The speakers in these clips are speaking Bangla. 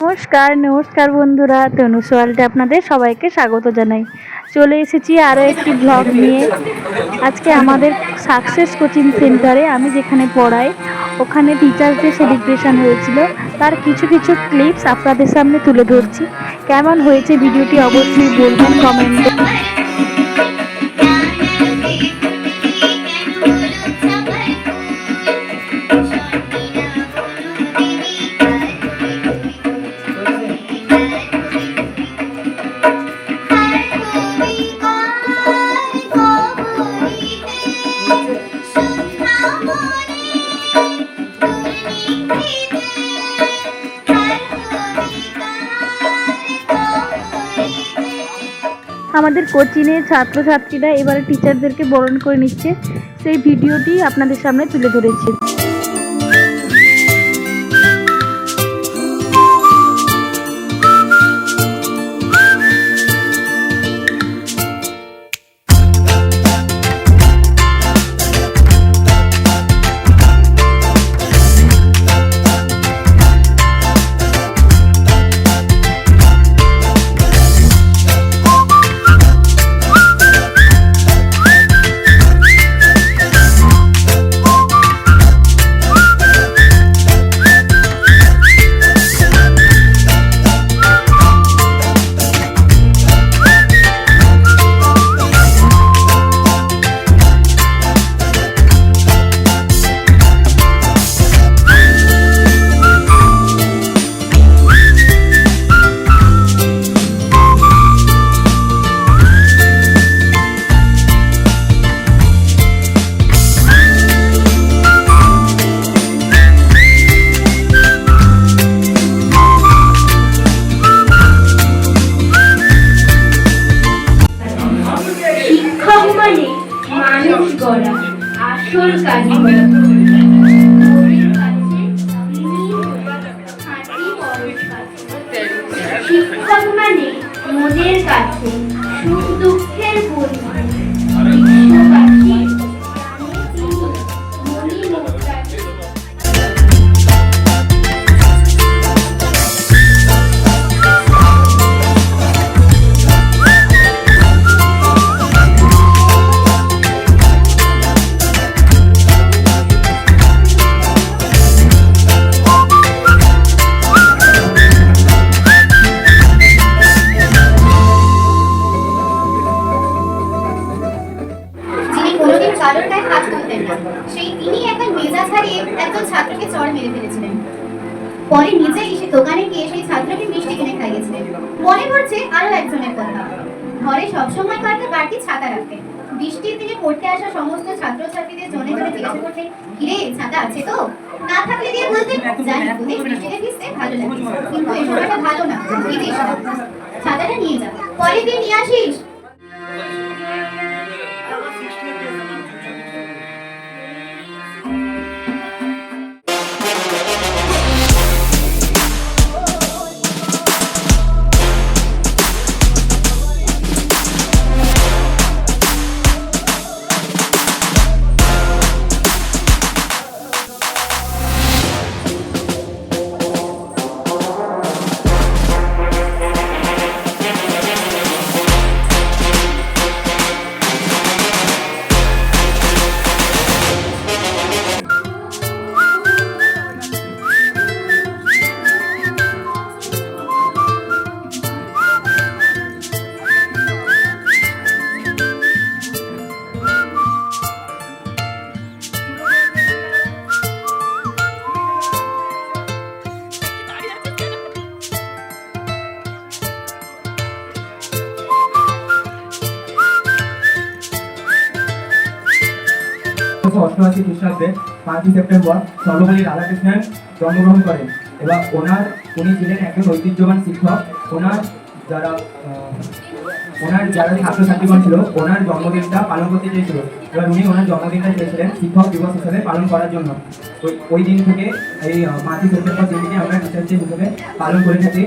নমস্কার নমস্কার বন্ধুরা, তনুস ওয়ার্ল্ডে আপনাদের সবাইকে স্বাগত জানাই। চলে এসেছি আরও একটি ব্লগ নিয়ে। আজকে আমাদের সাকসেস কোচিং সেন্টারে আমি যেখানে পড়াই ওখানে টিচার্স ডে সেলিব্রেশন হয়েছিল, তার কিছু কিছু ক্লিপস আপনাদের সামনে তুলে ধরছি। কেমন হয়েছে ভিডিওটি অবশ্যই বলবেন কমেন্টে। আমাদের কোচিংয়ে ছাত্রছাত্রীরা এবারে টিচারদেরকে বরণ করে নিচ্ছে, সেই ভিডিওটি আপনাদের সামনে তুলে ধরেছি। শিক্ষক মানে মানুষ গড়া আসল কারিগর। শিক্ষক মানে মনের কাছে সুখ দুঃখের বন্ধু। বিশ্ববাসী কারোর গায়ে হাত তুলতেন না, সেই তিনি একবার মেজাজ হারিয়ে একজন ছাত্রকে চড় মেরে ফেলেছিলেন। পরে নিজে এসে দোকানে গিয়ে সেই ছাত্রকে মিষ্টি কিনে খাইয়েছিলেন। মনে পড়ছে আরো একজনের কথা, ঘরে সবসময় কয়েকটা বাড়তি ছাতা রাখতেন। বৃষ্টির দিনে পড়তে আসা সমস্ত ছাত্রছাত্রীদের জনে জনে জিজ্ঞাসা করতেন, কিরে ছাতা আছে তো? না থাকলে দিয়ে বলতেন, জানি তোদের বৃষ্টিতে ভিজতে ভালো লাগে, কিন্তু এই সময়টা ভালো না, ভিজিস না, ছাতাটা নিয়ে যা, পরের দিন নিয়ে আসিস। অষ্টআশি খ্রিস্টাব্দে 5ই সেপ্টেম্বর সর্বপল্লী রাধাকৃষ্ণন জন্মগ্রহণ করেন এবং উনি ছিলেন একজন ঐতিহ্যবান শিক্ষক। ওনার যারা ছাত্রছাত্রীগণ ছিল ওনার জন্মদিনটা পালন করতে চেয়েছিল, এবার উনি ওনার জন্মদিনটা চেয়েছিলেন শিক্ষক দিবস হিসেবে পালন করার জন্য। ওই দিন থেকে এই 5ই সেপ্টেম্বর দিনটিকে আমরা টিচার্স ডে হিসেবে পালন করে থাকি।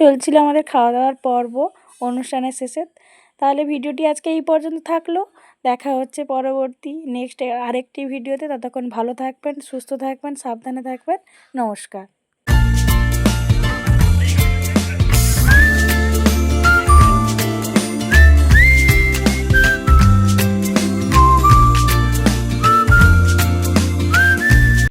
চলছিল আমাদের খাওয়া দাওয়ার পর্ব অনুষ্ঠানের শেষে। তাহলে ভিডিওটি আজকে এই পর্যন্ত থাকলো। দেখা হচ্ছে পরবর্তী নেক্সট আরেকটি ভিডিওতে। ততক্ষণ ভালো থাকবেন, সুস্থ থাকবেন, সাবধানে থাকবেন। নমস্কার।